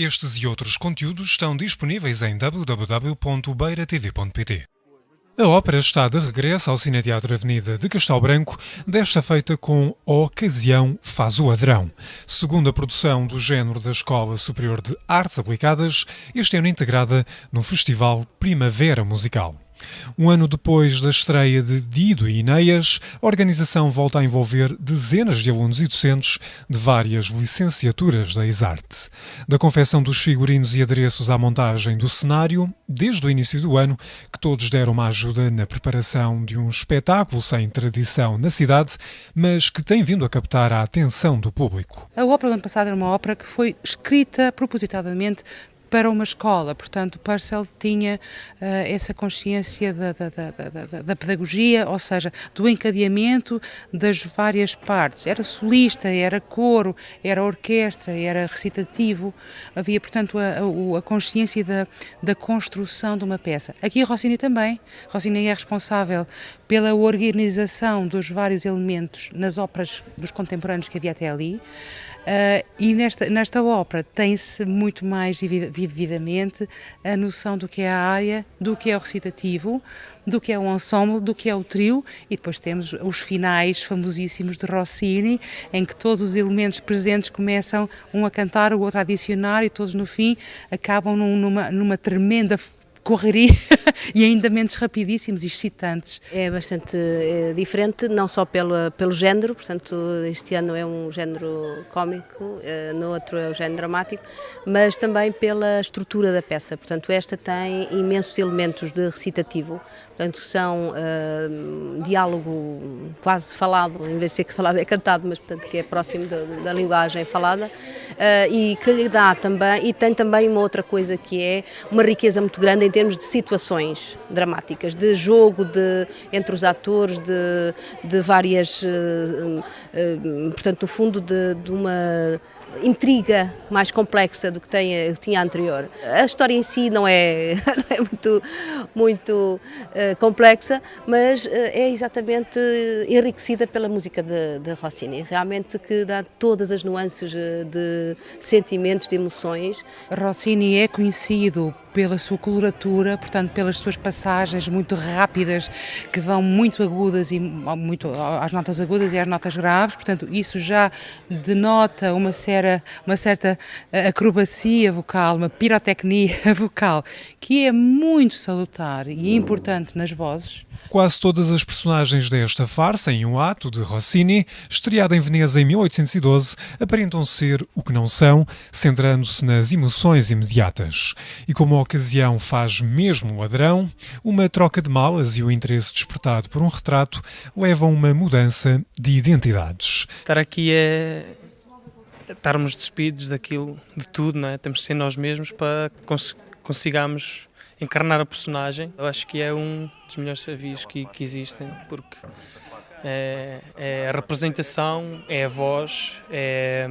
Estes e outros conteúdos estão disponíveis em www.beiratv.pt. A ópera está de regresso ao Cineteatro Avenida de Castelo Branco, desta feita com A Ocasião Faz o Adrão. Segundo a produção do género da Escola Superior de Artes Aplicadas, este ano integrada no Festival Primavera Musical. Um ano depois da estreia de Dido e Ineias, a organização volta a envolver dezenas de alunos e docentes de várias licenciaturas da Exarte. Da confecção dos figurinos e adereços à montagem do cenário, desde o início do ano, que todos deram uma ajuda na preparação de um espetáculo sem tradição na cidade, mas que tem vindo a captar a atenção do público. A ópera do ano passado era uma ópera que foi escrita propositadamente para uma escola, portanto Purcell tinha essa consciência da pedagogia, ou seja, do encadeamento das várias partes. Era solista, era coro, era orquestra, era recitativo, havia portanto a consciência da construção de uma peça. Aqui a Rossini também. Rossini é responsável pela organização dos vários elementos nas óperas dos contemporâneos que havia até ali. E nesta ópera tem-se muito mais vividamente a noção do que é a área, do que é o recitativo, do que é o ensemble, do que é o trio, e depois temos os finais famosíssimos de Rossini, em que todos os elementos presentes começam um a cantar, o outro a adicionar, e todos no fim acabam numa tremenda correria e ainda momentos rapidíssimos e excitantes. É bastante diferente, não só pelo género, portanto este ano é um género cómico, no outro é o género dramático, mas também pela estrutura da peça, portanto esta tem imensos elementos de recitativo, portanto são diálogo quase falado, em vez de ser que falado é cantado, mas portanto que é próximo da linguagem falada, e que lhe dá também, e tem também uma outra coisa que é uma riqueza muito grande em termos de situações dramáticas, de jogo entre os atores, de várias, portanto, no fundo, de uma intriga mais complexa do que tinha anterior. A história em si não é muito complexa, mas é exatamente enriquecida pela música de Rossini, realmente que dá todas as nuances de sentimentos, de emoções. Rossini é conhecido pela sua coloratura, portanto pelas suas passagens muito rápidas que vão muito agudas e muito às notas agudas e às notas graves, portanto isso já denota uma certa acrobacia vocal, uma pirotecnia vocal que é muito salutar e importante nas vozes. Quase todas as personagens desta farsa, em um ato de Rossini, estreada em Veneza em 1812, aparentam ser o que não são, centrando-se nas emoções imediatas. E como a ocasião faz mesmo o ladrão, uma troca de malas e o interesse despertado por um retrato levam a uma mudança de identidades. Estar aqui é estarmos despidos daquilo, de tudo, não é? Temos de ser nós mesmos para consigamos encarnar a personagem. Eu acho que é um dos melhores desafios que existem, porque é a representação, é a voz, é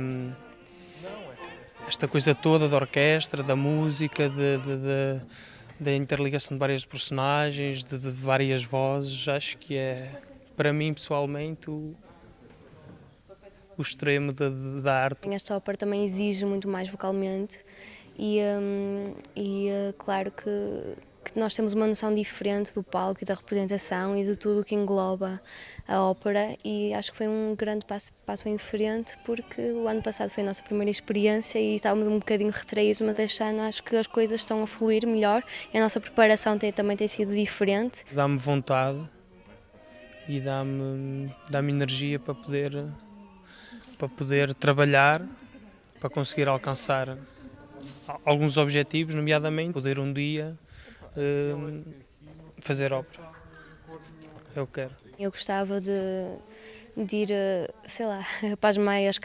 esta coisa toda da orquestra, da música, da interligação de várias personagens, de várias vozes. Acho que é, para mim pessoalmente, o extremo da arte. Esta ópera também exige muito mais vocalmente e claro que nós temos uma noção diferente do palco e da representação e de tudo o que engloba a ópera, e acho que foi um grande passo em frente, porque o ano passado foi a nossa primeira experiência e estávamos um bocadinho retraídos, mas este ano acho que as coisas estão a fluir melhor e a nossa preparação também tem sido diferente. Dá-me vontade e dá-me energia para poder trabalhar, para conseguir alcançar alguns objetivos, nomeadamente poder um dia fazer ópera. Eu quero. Eu gostava de ir, sei lá, para as maiores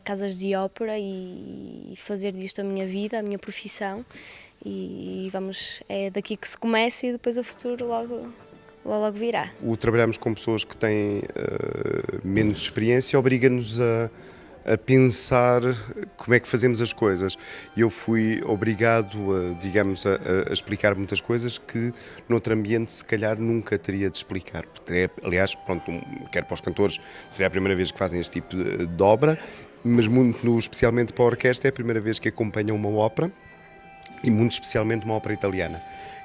casas de ópera e fazer disto a minha vida, a minha profissão, e é daqui que se começa e depois o futuro logo virá. O trabalharmos com pessoas que têm menos experiência obriga-nos a pensar como é que fazemos as coisas. Eu fui obrigado a explicar muitas coisas que noutro ambiente se calhar nunca teria de explicar. Aliás, quer para os cantores, seria a primeira vez que fazem este tipo de obra, mas especialmente para a orquestra, é a primeira vez que acompanha uma ópera, e muito especialmente uma ópera italiana,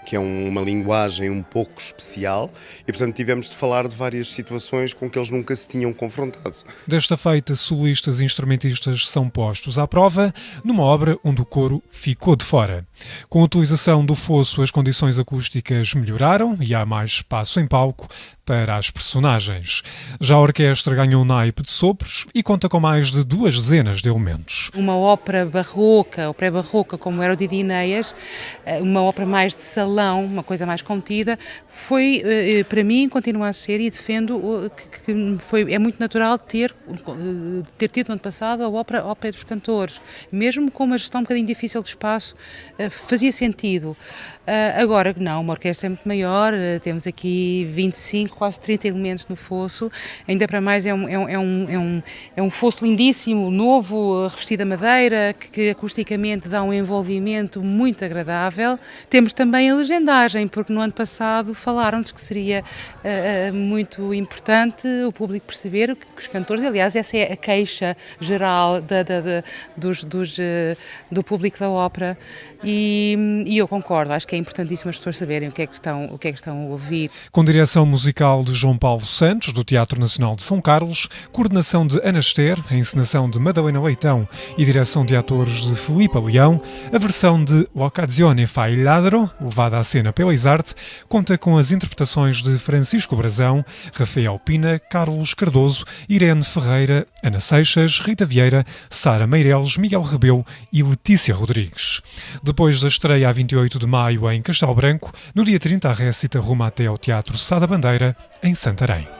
que é uma linguagem um pouco especial, e portanto tivemos de falar de várias situações com que eles nunca se tinham confrontado. Desta feita, solistas e instrumentistas são postos à prova numa obra onde o coro ficou de fora. Com a utilização do fosso, as condições acústicas melhoraram e há mais espaço em palco para as personagens. Já a orquestra ganhou um naipe de sopros e conta com mais de 2 dezenas de elementos. Uma ópera barroca ou pré-barroca, como era o Didi Ineias, uma ópera mais de salão, uma coisa mais contida, foi, para mim, continua a ser, e defendo que é muito natural ter tido no ano passado a ópera ao pé dos cantores. Mesmo com uma gestão um bocadinho difícil de espaço, fazia sentido. Agora, não, uma orquestra é muito maior, temos aqui 25, quase 30 elementos no fosso, ainda para mais é um fosso lindíssimo, novo, revestido a madeira, que acusticamente dá um envolvimento muito agradável. Temos também a legendagem, porque no ano passado falaram-nos que seria muito importante o público perceber que os cantores, aliás, essa é a queixa geral do público da ópera, e eu concordo, acho que é importantíssimo as pessoas saberem o que é que estão a ouvir. Com direção musical de João Paulo Santos, do Teatro Nacional de São Carlos, coordenação de Ana Ester, a encenação de Madalena Leitão e direção de atores de Filipe Leão, a versão de L'Occasione fa il ladro, levada à cena pela Isarte, conta com as interpretações de Francisco Brazão, Rafael Pina, Carlos Cardoso, Irene Ferreira, Ana Seixas, Rita Vieira, Sara Meireles, Miguel Rebelo e Letícia Rodrigues. Depois da estreia a 28 de maio em Castelo Branco, no dia 30 a récita ruma até ao Teatro Sá da Bandeira, em Santarém.